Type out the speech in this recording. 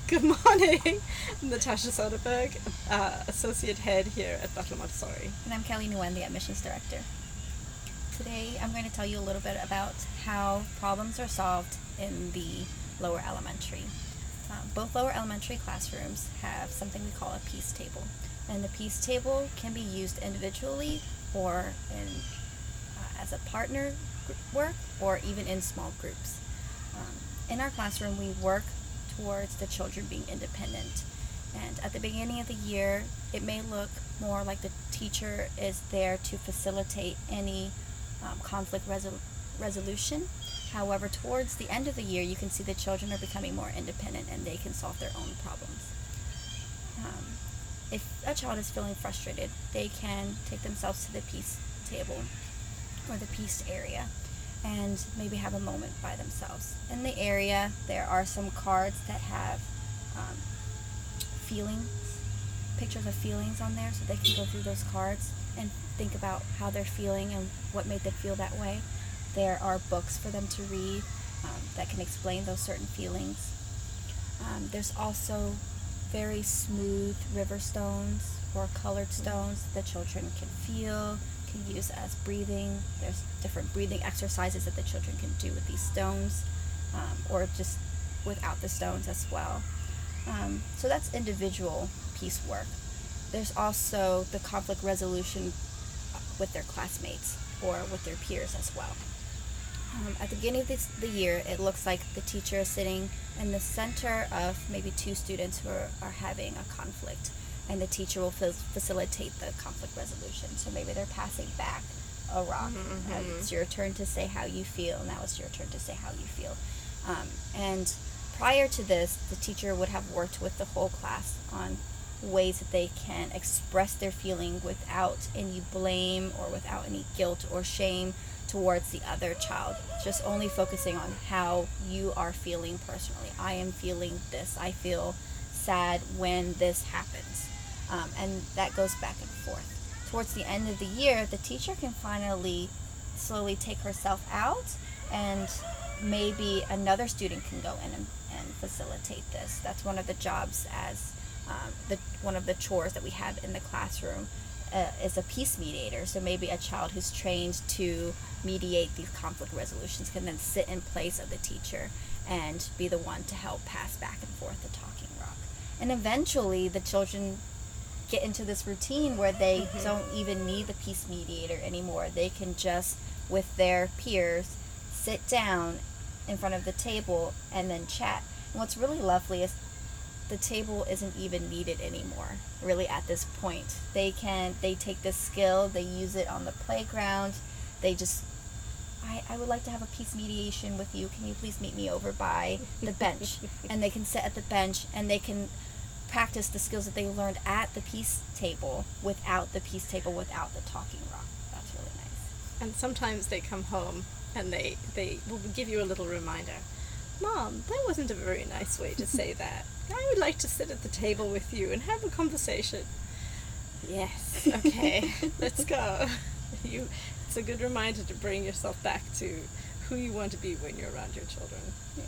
Good morning. I'm Natasha Soderberg, Associate Head here at Butler Montessori. And I'm Kelly Nguyen, the Admissions Director. Today I'm going to tell you a little bit about how problems are solved in the lower elementary. Both lower elementary classrooms have something we call a piece table. And the piece table can be used individually or as a partner work or even in small groups. In our classroom, we work towards the children being independent. And at the beginning of the year, it may look more like the teacher is there to facilitate any conflict resolution. However, towards the end of the year, you can see the children are becoming more independent and they can solve their own problems. If a child is feeling frustrated, they can take themselves to the peace table or the peace area and maybe have a moment by themselves. In the area, there are some cards that have feelings, pictures of feelings on there, so they can go through those cards and think about how they're feeling and what made them feel that way. There are books for them to read that can explain those certain feelings. There's also very smooth river stones or colored stones that the children can feel, can use as breathing. There's different breathing exercises that the children can do with these stones or just without the stones as well. So that's individual piece work. There's also the conflict resolution with their classmates or with their peers as well. At the beginning of the year, it looks like the teacher is sitting in the center of maybe two students who are having a conflict, and the teacher will facilitate the conflict resolution. So maybe they're passing back a rock. It's your turn to say how you feel. Now it's your turn to say how you feel. And prior to this, the teacher would have worked with the whole class on ways that they can express their feeling without any blame or without any guilt or shame towards the other child, just only focusing on how you are feeling personally. I am feeling this. I feel sad when this happens. And that goes back and forth. Towards the end of the year, the teacher can finally slowly take herself out, and maybe another student can go in and facilitate this. That's one of the jobs as one of the chores that we have in the classroom is a peace mediator. So maybe a child who's trained to mediate these conflict resolutions can then sit in place of the teacher and be the one to help pass back and forth the talking rock. And eventually the children get into this routine where they don't even need the peace mediator anymore. They can just, with their peers, sit down in front of the table and then chat. And what's really lovely is the table isn't even needed anymore, really, at this point. They take this skill, they use it on the playground. They just, I would like to have a peace mediation with you. Can you please meet me over by the bench? And they can sit at the bench and they can practice the skills that they learned at the peace table without the talking rock. That's really nice. And sometimes they come home and they will give you a little reminder. Mom, that wasn't a very nice way to say that. I would like to sit at the table with you and have a conversation. Yes, okay, let's go. It's a good reminder to bring yourself back to who you want to be when you're around your children. Yeah.